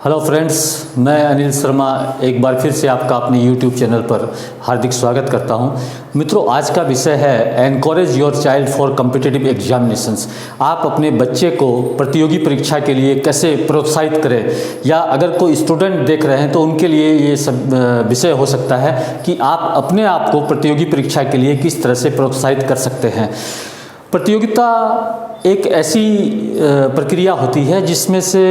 Hello friends, मैं अनिल शर्मा एक बार फिर से आपका अपने यूट्यूब चैनल पर हार्दिक स्वागत करता हूं। मित्रों, आज का विषय है encourage your child for competitive examinations. आप अपने बच्चे को प्रतियोगी परीक्षा के लिए कैसे प्रोत्साहित करें, या अगर कोई स्टूडेंट देख रहे हैं तो उनके लिए ये सब विषय हो सकता है कि आप अपने आप को प्रतियोगी परीक्षा के लिए किस तरह से प्रोत्साहित कर सकते हैं। प्रतियोगिता एक ऐसी प्रक्रिया होती है जिसमें से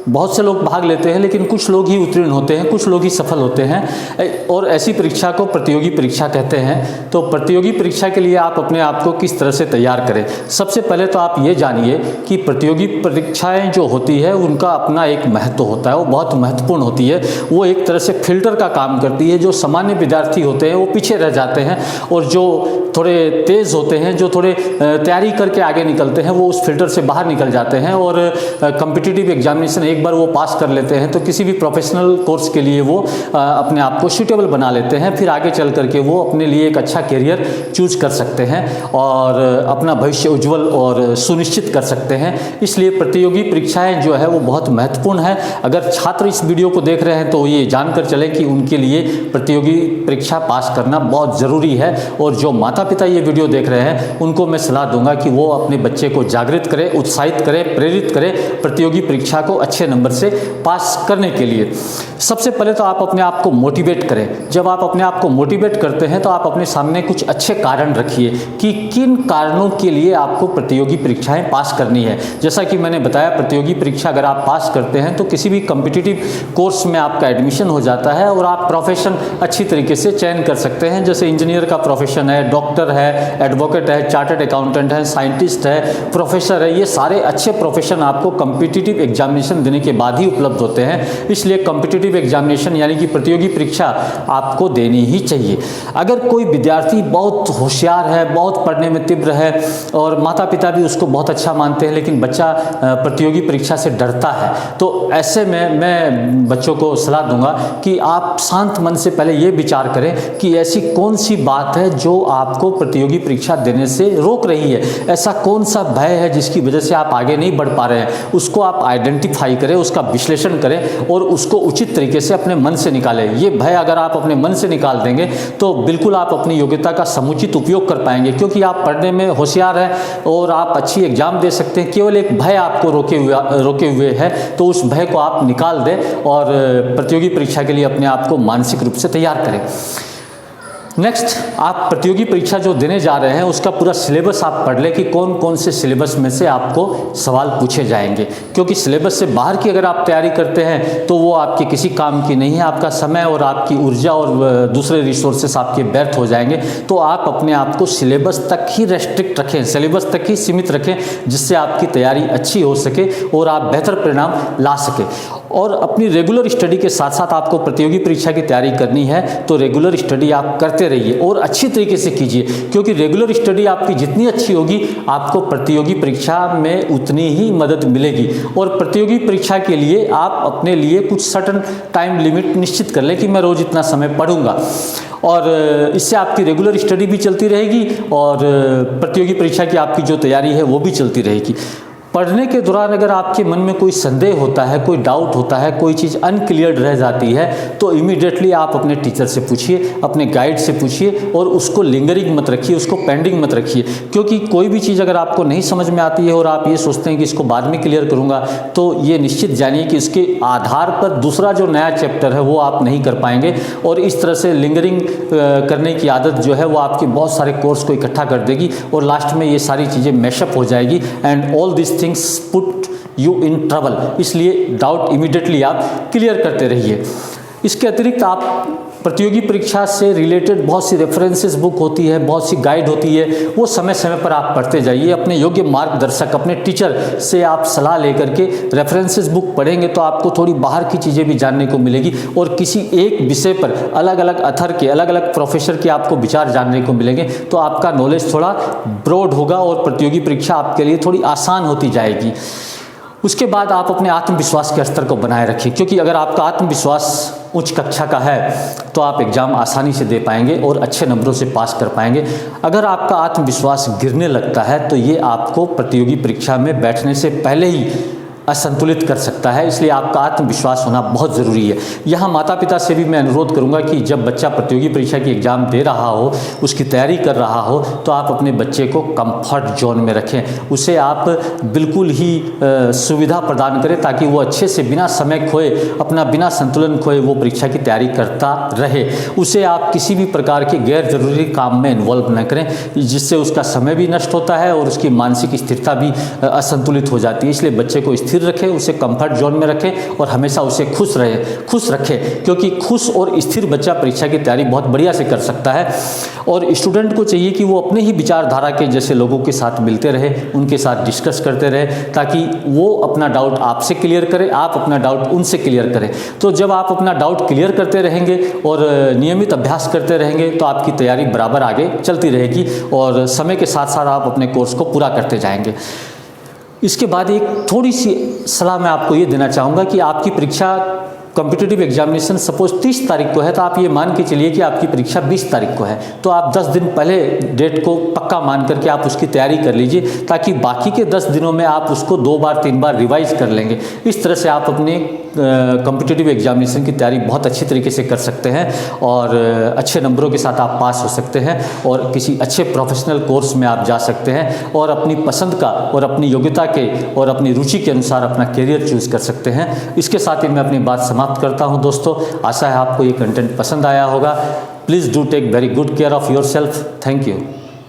बहुत से लोग भाग लेते हैं, लेकिन कुछ लोग ही उत्तीर्ण होते हैं, कुछ लोग ही सफल होते हैं, और ऐसी परीक्षा को प्रतियोगी परीक्षा कहते हैं। तो प्रतियोगी परीक्षा के लिए आप अपने आप को किस तरह से तैयार करें। सबसे पहले तो आप ये जानिए कि प्रतियोगी परीक्षाएं जो होती है उनका अपना एक महत्व होता है, वो बहुत महत्वपूर्ण होती है। वो एक तरह से फिल्टर का काम करती है। जो सामान्य विद्यार्थी होते हैं वो पीछे रह जाते हैं, और जो थोड़े तेज़ होते हैं, जो थोड़े तैयारी करके आगे निकलते हैं, वो उस फिल्टर से बाहर निकल जाते हैं और कॉम्पिटिटिव एग्जामिनेशन एक बार वो पास कर लेते हैं तो किसी भी प्रोफेशनल कोर्स के लिए वो अपने आप को सूटेबल बना लेते हैं। फिर आगे चल करके वो अपने लिए एक अच्छा करियर चूज कर सकते हैं और अपना भविष्य उज्जवल और सुनिश्चित कर सकते हैं। इसलिए प्रतियोगी परीक्षाएं जो है वो बहुत महत्वपूर्ण है। अगर छात्र इस वीडियो को देख रहे हैं तो ये जानकर चले कि उनके लिए प्रतियोगी परीक्षा पास करना बहुत ज़रूरी है। और जो माता पिता ये वीडियो देख रहे हैं उनको मैं सलाह दूंगा कि वो अपने बच्चे को जागृत करें, उत्साहित करें, प्रेरित करें प्रतियोगी परीक्षा को अच्छे नंबर से पास करने के लिए। सबसे पहले तो आप अपने आप को मोटिवेट करें। जब आप अपने आप को मोटिवेट करते हैं तो आप अपने सामने कुछ अच्छे कारण रखिए कि किन कारणों के लिए आपको प्रतियोगी परीक्षाएं पास करनी है। जैसा कि मैंने बताया, प्रतियोगी परीक्षा अगर आप पास करते हैं तो किसी भी कॉम्पिटिटिव कोर्स में आपका एडमिशन हो जाता है और आप प्रोफेशन अच्छी तरीके से चयन कर सकते हैं। जैसे इंजीनियर का प्रोफेशन है, डॉक्टर है, एडवोकेट है, चार्टर्ड अकाउंटेंट है, साइंटिस्ट है, प्रोफेसर है, ये सारे अच्छे प्रोफेशन आपको कॉम्पिटिटिव एग्जामिनेशन देने के बाद ही उपलब्ध होते हैं। इसलिए कॉम्पिटिटिव एग्जामिनेशन यानी कि प्रतियोगी परीक्षा आपको देनी ही चाहिए। अगर कोई विद्यार्थी बहुत होशियार है, बहुत पढ़ने में तीव्र है और माता पिता भी उसको बहुत अच्छा मानते हैं, लेकिन बच्चा प्रतियोगी परीक्षा से डरता है, तो ऐसे में मैं बच्चों को सलाह दूंगा कि आप शांत मन से पहले ये विचार करें कि ऐसी कौन सी बात है जो आपको प्रतियोगी परीक्षा देने से रोक रही है। ऐसा कौन सा भय है जिसकी वजह से आप आगे नहीं बढ़ पा रहे हैं। उसको आप आइडेंटिफाई करें, उसका विश्लेषण करें और उसको उचित तरीके से अपने मन से निकालें। ये भय अगर आप अपने मन से निकाल देंगे तो बिल्कुल आप अपनी योग्यता का समुचित उपयोग कर पाएंगे, क्योंकि आप पढ़ने में होशियार हैं और आप अच्छी एग्जाम दे सकते हैं। केवल एक भय आपको रोके हुए है, तो उस भय को आप निकाल दें और प्रतियोगी परीक्षा के लिए अपने आप को मानसिक रूप से तैयार करें। नेक्स्ट, आप प्रतियोगी परीक्षा जो देने जा रहे हैं उसका पूरा सिलेबस आप पढ़ लें कि कौन कौन से सिलेबस में से आपको सवाल पूछे जाएंगे, क्योंकि सिलेबस से बाहर की अगर आप तैयारी करते हैं तो वो आपके किसी काम की नहीं है। आपका समय और आपकी ऊर्जा और दूसरे रिसोर्सेस आपके व्यर्थ हो जाएंगे। तो आप अपने आप को सिलेबस तक ही रेस्ट्रिक्ट रखें, सिलेबस तक ही सीमित रखें, जिससे आपकी तैयारी अच्छी हो सके और आप बेहतर परिणाम ला सके। और अपनी रेगुलर स्टडी के साथ साथ आपको प्रतियोगी परीक्षा की तैयारी करनी है तो रेगुलर स्टडी आप करते रहिए और अच्छी तरीके से कीजिए, क्योंकि रेगुलर स्टडी आपकी जितनी अच्छी होगी आपको प्रतियोगी परीक्षा में उतनी ही मदद मिलेगी। और प्रतियोगी परीक्षा के लिए आप अपने लिए कुछ सर्टन टाइम लिमिट निश्चित कर लें कि मैं रोज इतना समय पढ़ूंगा, और इससे आपकी रेगुलर स्टडी भी चलती रहेगी और प्रतियोगी परीक्षा की आपकी जो तैयारी है वो भी चलती रहेगी। पढ़ने के दौरान अगर आपके मन में कोई संदेह होता है, कोई डाउट होता है, कोई चीज़ अनक्लियर रह जाती है, तो इमीडिएटली आप अपने टीचर से पूछिए, अपने गाइड से पूछिए, और उसको लिंगरिंग मत रखिए, उसको पेंडिंग मत रखिए। क्योंकि कोई भी चीज़ अगर आपको नहीं समझ में आती है और आप ये सोचते हैं कि इसको बाद में क्लियर करूँगा, तो ये निश्चित जानिए कि इसके आधार पर दूसरा जो नया चैप्टर है वो आप नहीं कर पाएंगे, और इस तरह से लिंगरिंग करने की आदत जो है वो आपके बहुत सारे कोर्स को इकट्ठा कर देगी और लास्ट में ये सारी चीज़ें मैशअप हो जाएगी and all this things put you in trouble. इसलिए डाउट इमीडिएटली आप क्लियर करते रहिए। इसके अतिरिक्त आप प्रतियोगी परीक्षा से रिलेटेड बहुत सी रेफरेंसेस बुक होती है, बहुत सी गाइड होती है, वो समय समय पर आप पढ़ते जाइए। अपने योग्य मार्गदर्शक, अपने टीचर से आप सलाह लेकर के रेफरेंसेस बुक पढ़ेंगे तो आपको थोड़ी बाहर की चीज़ें भी जानने को मिलेगी और किसी एक विषय पर अलग अलग अथर के, अलग अलग प्रोफेसर के आपको विचार जानने को मिलेंगे। तो आपका नॉलेज थोड़ा ब्रॉड होगा और प्रतियोगी परीक्षा आपके लिए थोड़ी आसान होती जाएगी। उसके बाद आप अपने आत्मविश्वास के स्तर को बनाए रखिए, क्योंकि अगर आपका आत्मविश्वास उच्च कक्षा का है तो आप एग्ज़ाम आसानी से दे पाएंगे और अच्छे नंबरों से पास कर पाएंगे। अगर आपका आत्मविश्वास गिरने लगता है तो ये आपको प्रतियोगी परीक्षा में बैठने से पहले ही असंतुलित कर सकता है। इसलिए आपका आत्मविश्वास होना बहुत ज़रूरी है। यहाँ माता पिता से भी मैं अनुरोध करूँगा कि जब बच्चा प्रतियोगी परीक्षा की एग्ज़ाम दे रहा हो, उसकी तैयारी कर रहा हो, तो आप अपने बच्चे को कंफर्ट जोन में रखें। उसे आप बिल्कुल ही सुविधा प्रदान करें ताकि वो अच्छे से बिना समय खोए, अपना बिना संतुलन खोए वो परीक्षा की तैयारी करता रहे। उसे आप किसी भी प्रकार के गैर ज़रूरी काम में इन्वॉल्व न करें, जिससे उसका समय भी नष्ट होता है और उसकी मानसिक स्थिरता भी असंतुलित हो जाती है। इसलिए बच्चे को स्थिर रखें, उसे कंफर्ट जोन में रखें और हमेशा उसे खुश रखें, क्योंकि खुश और स्थिर बच्चा परीक्षा की तैयारी बहुत बढ़िया से कर सकता है। और स्टूडेंट को चाहिए कि वो अपने ही विचारधारा के जैसे लोगों के साथ मिलते रहे, उनके साथ डिस्कस करते रहे, ताकि वो अपना डाउट आपसे क्लियर करें, आप अपना डाउट उनसे क्लियर करें। तो जब आप अपना डाउट क्लियर करते रहेंगे और नियमित अभ्यास करते रहेंगे तो आपकी तैयारी बराबर आगे चलती रहेगी और समय के साथ साथ आप अपने कोर्स को पूरा करते जाएंगे। इसके बाद एक थोड़ी सी सलाह मैं आपको ये देना चाहूँगा कि आपकी परीक्षा कॉम्पिटिटिव एग्जामिनेशन सपोज 30 तारीख को है, तो आप ये मान के चलिए कि आपकी परीक्षा 20 तारीख को है, तो आप 10 दिन पहले डेट को पक्का मान करके आप उसकी तैयारी कर लीजिए, ताकि बाकी के 10 दिनों में आप उसको 2 बार 3 बार रिवाइज कर लेंगे। इस तरह से आप अपने कॉम्पिटिटिव एग्जामिनेशन की तैयारी बहुत अच्छी तरीके से कर सकते हैं और अच्छे नंबरों के साथ आप पास हो सकते हैं और किसी अच्छे प्रोफेशनल कोर्स में आप जा सकते हैं और अपनी पसंद का और अपनी योग्यता के और अपनी रुचि के अनुसार अपना करियर चूज़ कर सकते हैं। इसके साथ ही मैं अपनी बात समाप्त करता हूं दोस्तों। आशा है आपको ये कंटेंट पसंद आया होगा। Please do take very good care of your self. Thank you.